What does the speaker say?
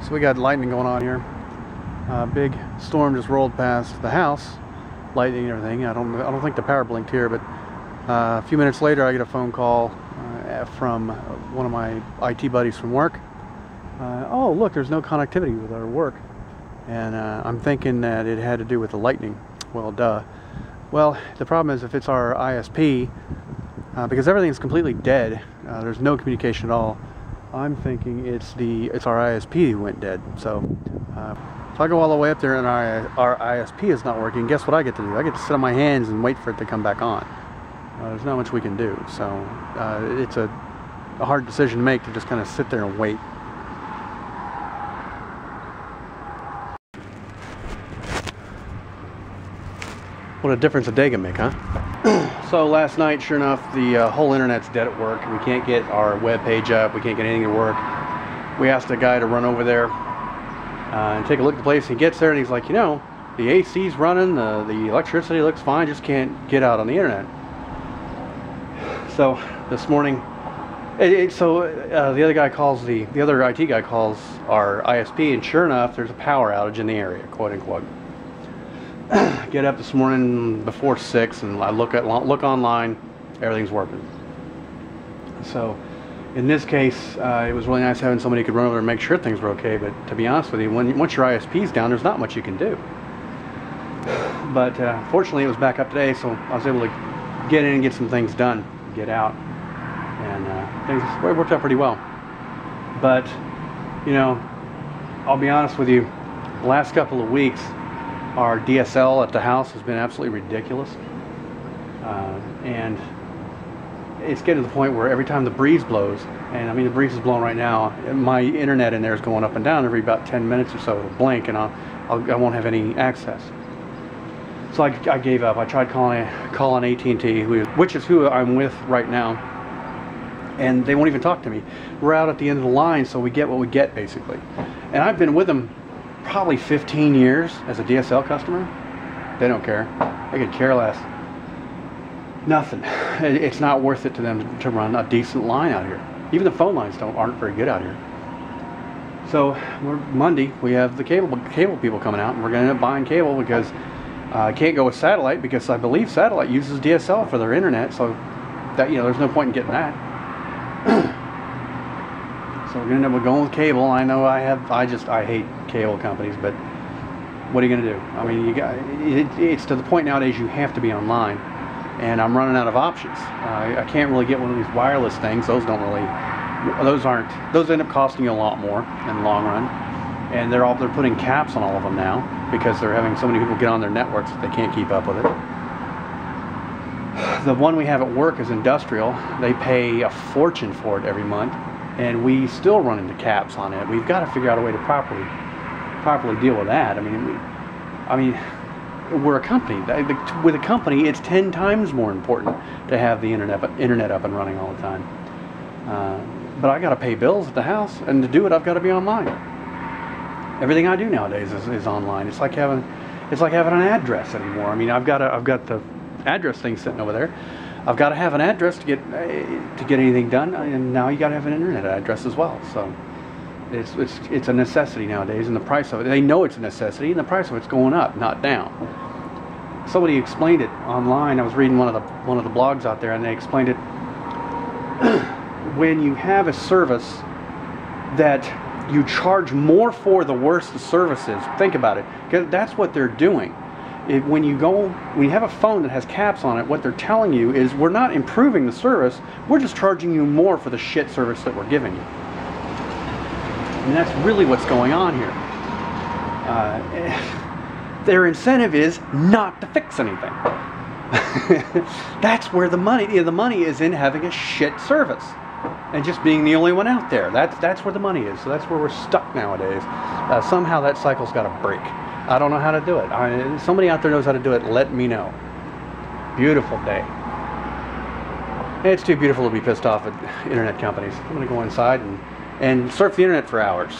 So we got lightning going on here. Big storm just rolled past the house, lightning and everything. I don't think the power blinked here, but a few minutes later I get a phone call from one of my IT buddies from work. Oh, look, there's no connectivity with our work. And I'm thinking that it had to do with the lightning. Well, duh. Well, the problem is if it's our ISP, because everything's completely dead, there's no communication at all. I'm thinking it's our ISP who went dead. So if I go all the way up there and our ISP is not working, guess what I get to do? I get to sit on my hands and wait for it to come back on. There's not much we can do. So it's a hard decision to make, to just kind of sit there and wait. What a difference a day can make, huh? So last night, sure enough, the whole internet's dead at work. We can't get our web page up. We can't get anything to work. We asked a guy to run over there and take a look at the place. He gets there and he's like, you know, the AC's running, the electricity looks fine, just can't get out on the internet. So this morning, the other guy calls the other IT guy calls our ISP, and sure enough, there's a power outage in the area, quote unquote. Get up this morning before 6 and I look online, everything's working. So in this case, it was really nice having somebody who could run over and make sure things were okay, but to be honest with you, once your ISP's down, there's not much you can do. But fortunately it was back up today, so I was able to get in and get some things done, get out, and things worked out pretty well. But you know, I'll be honest with you, the last couple of weeks our DSL at the house has been absolutely ridiculous, and it's getting to the point where every time the breeze blows, and I mean the breeze is blowing right now, my internet in there is going up and down every about 10 minutes or so. It'll blink and I won't have any access. So I gave up. I tried calling AT&T, which is who I'm with right now, and they won't even talk to me. We're out at the end of the line, so we get what we get basically. And I've been with them probably 15 years as a DSL customer. They don't care. They could care less. Nothing. It's not worth it to them to run a decent line out here. Even the phone lines aren't very good out here. So Monday we have the cable people coming out, and we're going to end up buying cable because I can't go with satellite, because I believe satellite uses DSL for their internet. So that, you know, there's no point in getting that. So we're gonna end up going with cable. I know I hate cable companies, but what are you gonna do? I mean, it's to the point nowadays you have to be online, and I'm running out of options. I can't really get one of these wireless things. Those end up costing you a lot more in the long run, and they're putting caps on all of them now because they're having so many people get on their networks that they can't keep up with it. The one we have at work is industrial. They pay a fortune for it every month, and we still run into caps on it. We've got to figure out a way to properly deal with that. I mean, we're a company. With a company, it's 10 times more important to have the internet up and running all the time. But I got to pay bills at the house, and to do it, I've got to be online. Everything I do nowadays is online. It's like having an address anymore. I mean, I've got the address thing sitting over there. I've got to have an address to get anything done, and now you got to have an internet address as well. So it's a necessity nowadays, and the price of it, they know it's a necessity, and the price of it's going up, not down. Somebody explained it online. I was reading one of the blogs out there, and they explained it. When you have a service that you charge more for, the worse the service is. Think about it, because that's what they're doing. When you have a phone that has caps on it, what they're telling you is, we're not improving the service, we're just charging you more for the shit service that we're giving you. And that's really what's going on here. Their incentive is not to fix anything. That's where the money is, in having a shit service and just being the only one out there. That's where the money is. So that's where we're stuck nowadays. Somehow that cycle's got to break. I don't know how to do it. Somebody out there knows how to do it. Let me know. Beautiful day. It's too beautiful to be pissed off at internet companies. I'm going to go inside and surf the internet for hours.